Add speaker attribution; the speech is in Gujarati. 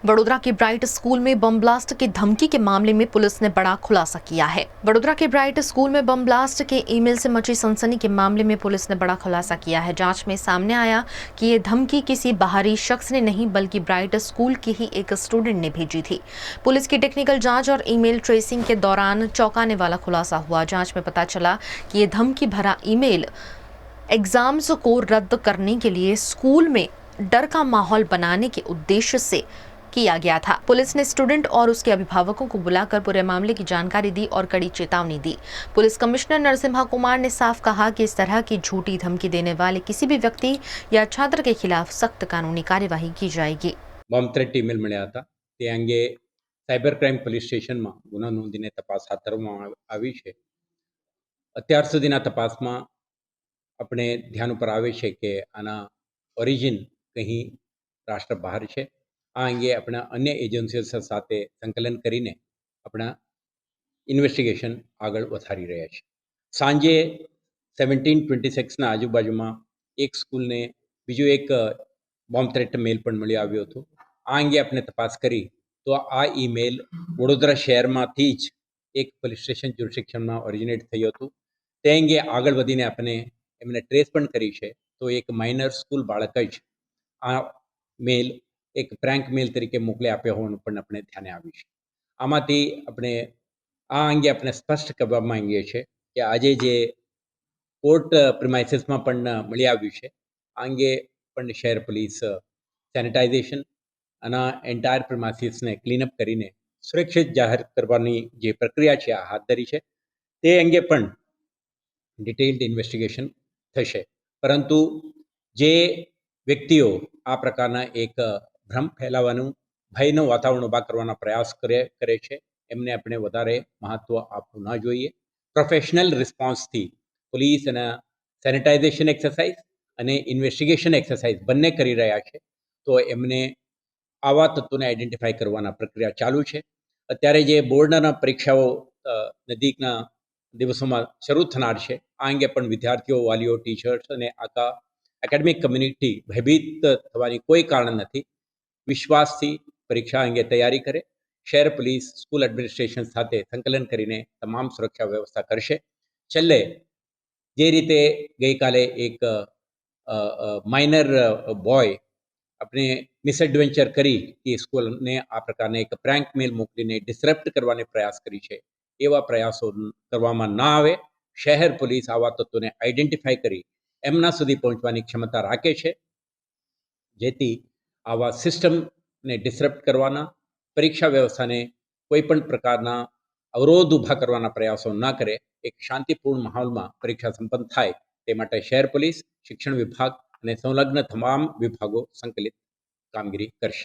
Speaker 1: वडोदरा के ब्राइट स्कूल में बम ब्लास्ट की धमकी के मामले में पुलिस ने बड़ा खुलासा किया है। वडोदरा के ब्राइट स्कूल में बम ब्लास्ट के ईमेल से मची सनसनी के मामले में पुलिस ने बड़ा खुलासा किया है। जांच में सामने आया कि ये धमकी किसी बाहरी शख्स ने नहीं बल्कि ब्राइट स्कूल की ही एक स्टूडेंट ने भेजी थी। पुलिस की टेक्निकल जाँच और ईमेल ट्रेसिंग के दौरान चौंकाने वाला खुलासा हुआ। जाँच में पता चला कि ये धमकी भरा ईमेल एग्जाम्स को रद्द करने के लिए स्कूल में डर का माहौल बनाने के उद्देश्य से किया गया था। पुलिस ने स्टूडेंट और उसके अभिभावकों को बुलाकर पूरे मामले की जानकारी दी और कड़ी चेतावनी दी। पुलिस कमिश्नर नरसिम्हा कुमार ने साफ कहा कि इस तरह की झूठी धमकी देने वाले किसी भी व्यक्ति या छात्र के खिलाफ सख्त कानूनी कार्यवाही की जाएगी।
Speaker 2: बॉम्ब थ्रेट ईमेल મળ્યા હતા તે અંગે સાયબર ક્રાઇમ પોલીસ સ્ટેશનમાં ગુનો નોંધીને તપાસ હાથ ધરવામાં આવી છે। અત્યાર સુધીના તપાસમાં આપણે ધ્યાન ઉપર આવે છે કે આના ઓરિજિન કંઈ રાષ્ટ્ર બહાર છે। આ અંગે આપણે અન્ય એજન્સીઓ સાથે સંકલન કરીને આપણા ઇન્વેસ્ટિગેશન આગળ વધારી રહ્યા છીએ। સાંજે 17:26ના આજુબાજુમાં એક સ્કૂલને બીજું એક બોમ્બ થ્રેટ મેલ પણ મળી આવ્યો હતો। આ અંગે આપણે તપાસ કરી તો આ ઈમેલ વડોદરા શહેરમાંથી જ એક પોલીસ સ્ટેશન જ્યુરિસ્ડિક્શનમાં ઓરિજિનેટ થયું હતું। તે અંગે આગળ વધીને આપણે એમને ટ્રેસ પણ કરી છે। તો એક માઇનર સ્કૂલ બાળક જ આ મેલ એક પ્રેન્ક મેલ તરીકે મોકલી આપ્યો હોવાનું પણ આપણે ધ્યાને આવ્યું છે। આમાંથી આપણે આ અંગે આપણે સ્પષ્ટ કરવા માંગીએ છીએ કે આજે જે કોર્ટ પ્રિમાઇસીસમાં પણ મળી આવ્યું છે આ અંગે પણ શહેર પોલીસ સેનિટાઇઝેશન અને એન્ટાયર પ્રિમાઇસીસને ક્લીનઅપ કરીને સુરક્ષિત જાહેર કરવાની જે પ્રક્રિયા છે આ હાથ ધરી છે। તે અંગે પણ ડિટેઇલ્ડ ઇન્વેસ્ટિગેશન થશે। પરંતુ જે વ્યક્તિઓ આ પ્રકારના એક ભ્રમ ફેલાવવાનું ભયનું વાતાવરણ ઊભા કરવાના પ્રયાસ કરે છે એમને આપણે વધારે મહત્ત્વ આપવું ન જોઈએ। પ્રોફેશનલ રિસ્પોન્સથી પોલીસ અને સેનિટાઇઝેશન એક્સરસાઇઝ અને ઇન્વેસ્ટિગેશન એક્સરસાઇઝ બંને કરી રહ્યા છે। તો એમને આવા તત્વોને આઈડેન્ટિફાઈ કરવાના પ્રક્રિયા ચાલુ છે। અત્યારે જે બોર્ડના પરીક્ષાઓ નજીકના દિવસોમાં શરૂ થનાર છે આ અંગે પણ વિદ્યાર્થીઓ, વાલીઓ, ટીચર્સ અને આખા એકેડેમિક કમ્યુનિટી ભયભીત થવાની કોઈ કારણ નથી। વિશ્વાસથી પરીક્ષા અંગે તૈયારી કરે। શહેર પોલીસ સ્કૂલ એડમિનિસ્ટ્રેશન સાથે સંકલન કરીને તમામ સુરક્ષા વ્યવસ્થા કરશે। છેલ્લે જે રીતે ગઈકાલે એક માઇનર બોય આપણે મિસએડવેન્ચર કરી કે સ્કૂલને આ પ્રકારને એક પ્રેન્ક મેલ મોકલીને ડિસરપ્ટ કરવાનો પ્રયાસ કરી છે એવા પ્રયાસો કરવામાં ના આવે। શહેર પોલીસ આવા તત્વોને આઈડેન્ટિફાઈ કરી એમના સુધી પહોંચવાની ક્ષમતા રાખે છે જેથી આવા સિસ્ટમને ડિસરપ્ટ કરવાના, પરીક્ષા વ્યવસ્થાને કોઈ પણ પ્રકારના અવરોધ ઊભા કરવાના પ્રયાસો ન કરે। એક શાંતિપૂર્ણ માહોલમાં પરીક્ષા સંપન્ન થાય તે માટે શહેર પોલીસ, શિક્ષણ વિભાગ અને સંલગ્ન તમામ વિભાગો સંકલિત કામગીરી કરશે।